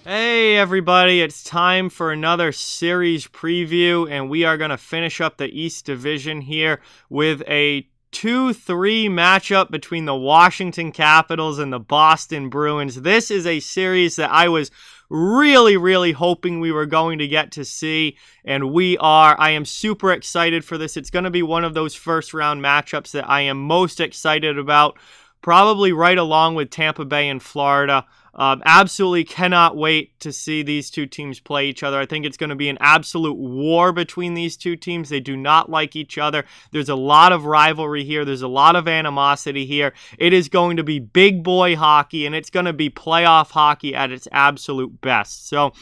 Hey everybody, it's time for another series preview, and we are going to finish up the East Division here with a 2-3 matchup between the Washington Capitals and the Boston Bruins. This is a series that I was really hoping we were going to get to see, and we are. I am super excited for this. It's going to be one of those first round matchups that I am most excited about, probably right along with Tampa Bay and Florida. Absolutely cannot wait to see these two teams play each other. I think it's going to be an absolute war between these two teams. They do not like each other. There's a lot of rivalry here. There's a lot of animosity here. It is going to be big boy hockey, and it's going to be playoff hockey at its absolute best. So,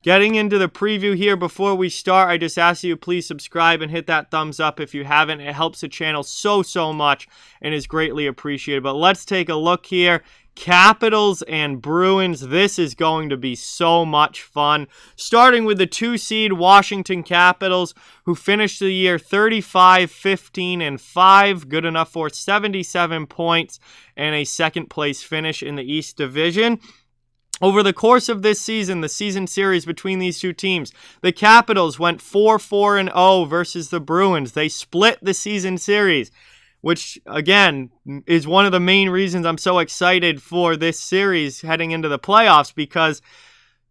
getting into the preview here, before we start, I just ask you to please subscribe and hit that thumbs up if you haven't. It helps the channel so much and is greatly appreciated. But let's take a look here. Capitals and Bruins. This is going to be so much fun. Starting with the 2-seed Washington Capitals, who finished the year 35-15-5, good enough for 77 points and a second-place finish in the East Division. Over the course of this season, the season series between these two teams, the Capitals went 4-4-0 versus the Bruins. They split the season series, which, again, is one of the main reasons I'm so excited for this series heading into the playoffs, because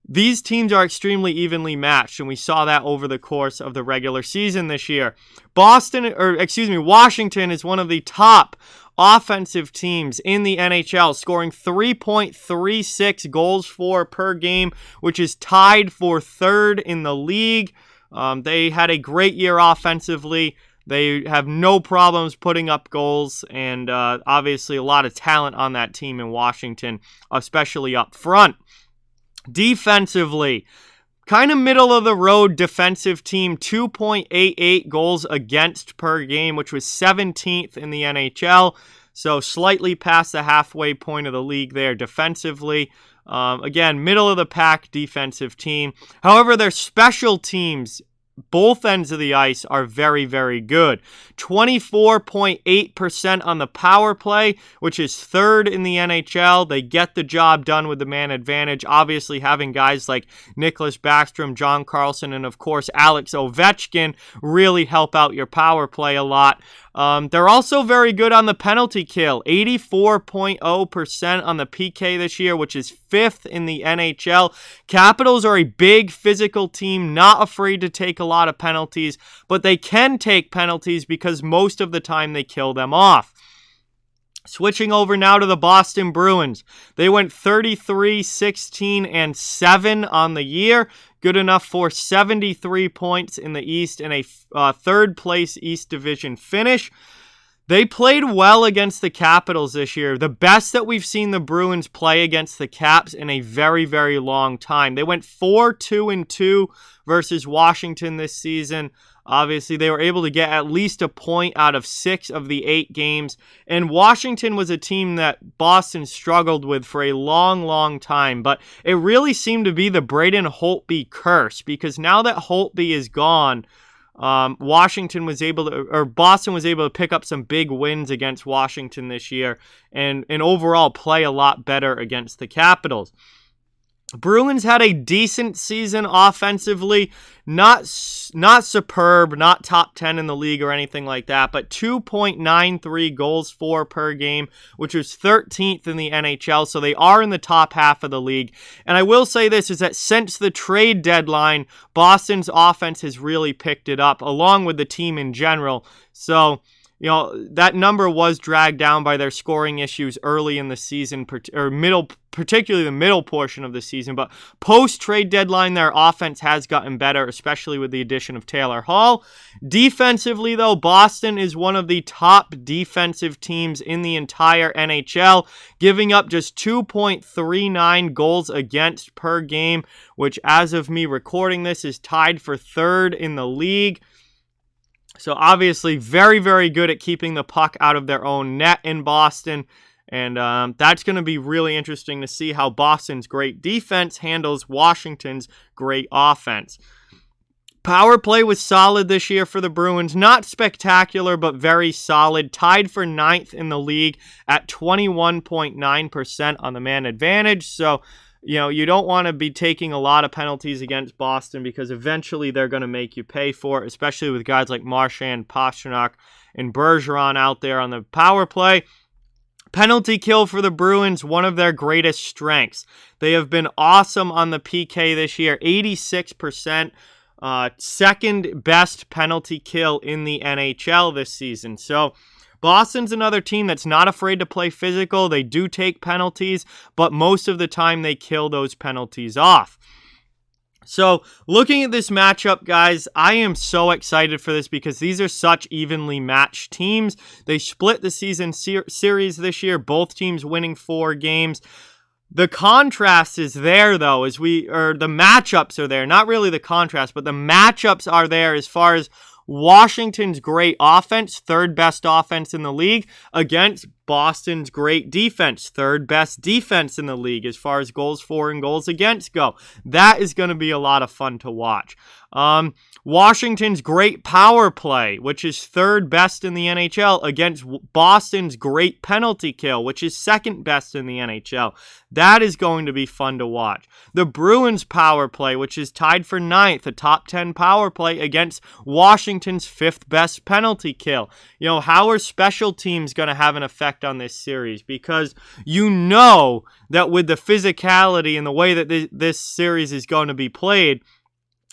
these teams are extremely evenly matched, and we saw that over the course of the regular season this year. Washington is one of the top offensive teams in the NHL, scoring 3.36 goals for per game, which is tied for third in the league. They had a great year offensively. They have no problems putting up goals, and obviously a lot of talent on that team in Washington, especially up front. Defensively, kind of middle-of-the-road defensive team, 2.88 goals against per game, which was 17th in the NHL, so slightly past the halfway point of the league there defensively. Again, middle-of-the-pack defensive team. However, their special teams, both ends of the ice, are very good. 24.8% on the power play, which is third in the NHL. They get the job done with the man advantage. Obviously, having guys like Nicholas Backstrom, John Carlson, and of course Alex Ovechkin really help out your power play a lot. They're also very good on the penalty kill, 84.0% on the PK this year, which is fifth in the NHL. Capitals are a big physical team, not afraid to take a lot of penalties, but they can take penalties because most of the time they kill them off. Switching over now to the Boston Bruins. They went 33-16-7 on the year. Good enough for 73 points in the East and a third place East Division finish. They played well against the Capitals this year. The best that we've seen the Bruins play against the Caps in a very long time. They went 4-2-2 versus Washington this season. Obviously, they were able to get at least a point out of 6 of the 8 games. And Washington was a team that Boston struggled with for a long time. But it really seemed to be the Braden Holtby curse, because now that Holtby is gone, Boston was able to pick up some big wins against Washington this year and overall play a lot better against the Capitals. Bruins had a decent season offensively, not superb, not top 10 in the league or anything like that, but 2.93 goals for per game, which was 13th in the NHL, so they are in the top half of the league. And I will say this, is that since the trade deadline, Boston's offense has really picked it up, along with the team in general. So, you know, that number was dragged down by their scoring issues early in the season, particularly the middle portion of the season. But post-trade deadline, their offense has gotten better, especially with the addition of Taylor Hall. Defensively, though, Boston is one of the top defensive teams in the entire NHL, giving up just 2.39 goals against per game, which, as of me recording this, is tied for third in the league. So obviously very good at keeping the puck out of their own net in Boston. And that's going to be really interesting to see how Boston's great defense handles Washington's great offense. Power play was solid this year for the Bruins. Not spectacular, but very solid. Tied for 9th in the league at 21.9% on the man advantage. So, you don't want to be taking a lot of penalties against Boston because eventually they're going to make you pay for it, especially with guys like Marchand, Pastrnak, and Bergeron out there on the power play. Penalty kill for the Bruins, one of their greatest strengths. They have been awesome on the PK this year, 86%. Second best penalty kill in the NHL this season. So Boston's another team that's not afraid to play physical. They do take penalties, but most of the time they kill those penalties off. So looking at this matchup, guys, I am so excited for this because these are such evenly matched teams. They split the season series this year, both teams winning 4 games. The contrast is there, though, the matchups are there. Not really the contrast, but the matchups are there as far as Washington's great offense, third best offense in the league, against Boston's great defense, third best defense in the league as far as goals for and goals against go. That is going to be a lot of fun to watch. Washington's great power play, which is third best in the NHL, against Boston's great penalty kill, which is second best in the NHL. That is going to be fun to watch. The Bruins power play, which is tied for 9th, a top 10 power play, against Washington's 5th best penalty kill. How are special teams going to have an effect on this series? Because that with the physicality and the way that this series is going to be played,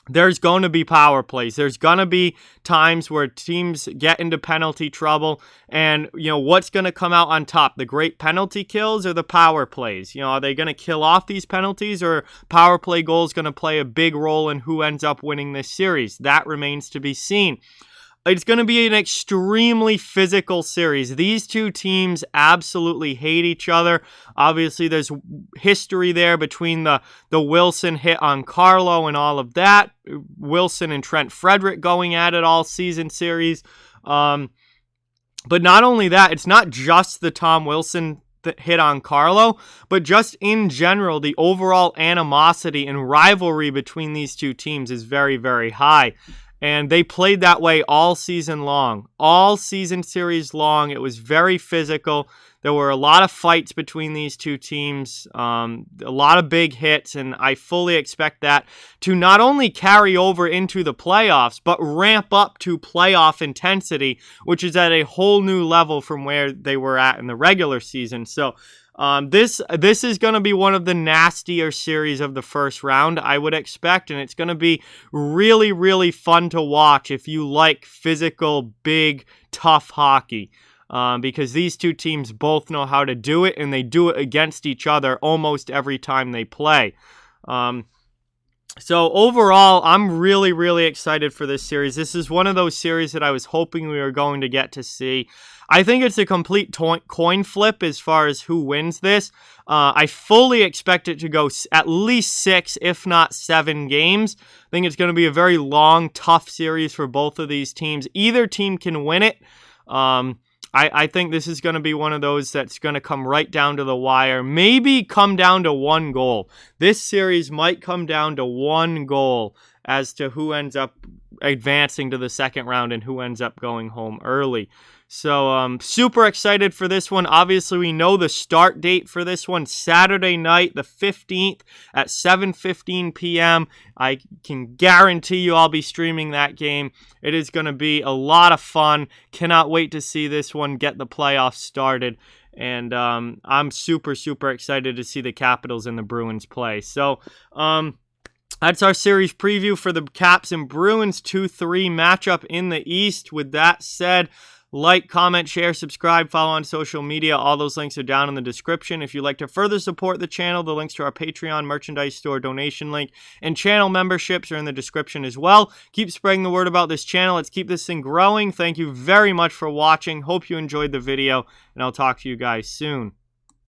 there's going to be power plays. There's going to be times where teams get into penalty trouble, and what's going to come out on top? The great penalty kills or the power plays? Are they going to kill off these penalties, or power play goals going to play a big role in who ends up winning this series? That remains to be seen. It's going to be an extremely physical series. These two teams absolutely hate each other. Obviously, there's history there between the Wilson hit on Carlo and all of that. Wilson and Trent Frederick going at it all season series. But not only that, it's not just the Tom Wilson that hit on Carlo, but just in general, the overall animosity and rivalry between these two teams is very, very high. And they played that way all season long, all season series long. It was very physical. There were a lot of fights between these two teams, a lot of big hits, and I fully expect that to not only carry over into the playoffs, but ramp up to playoff intensity, which is at a whole new level from where they were at in the regular season. So this is going to be one of the nastier series of the first round, I would expect, and it's going to be really, really fun to watch if you like physical, big, tough hockey, because these two teams both know how to do it, and they do it against each other almost every time they play. So overall, I'm really, really excited for this series. This is one of those series that I was hoping we were going to get to see. I think it's a complete coin flip as far as who wins this. I fully expect it to go at least 6, if not 7 games. I think it's going to be a very long, tough series for both of these teams. Either team can win it. I think this is going to be one of those that's going to come right down to the wire. Maybe come down to 1 goal. This series might come down to 1 goal as to who ends up advancing to the second round and who ends up going home early. So super excited for this one. Obviously, we know the start date for this one, Saturday night, the 15th at 7:15 p.m. I can guarantee you I'll be streaming that game. It is going to be a lot of fun. Cannot wait to see this one get the playoffs started. And I'm super, super excited to see the Capitals and the Bruins play. So that's our series preview for the Caps and Bruins 2-3 matchup in the East. With that said, like, comment, share, subscribe, follow on social media. All those links are down in the description. If you'd like to further support the channel, the links to our Patreon, merchandise store, donation link, and channel memberships are in the description as well. Keep spreading the word about this channel. Let's keep this thing growing. Thank you very much for watching. Hope you enjoyed the video, and I'll talk to you guys soon.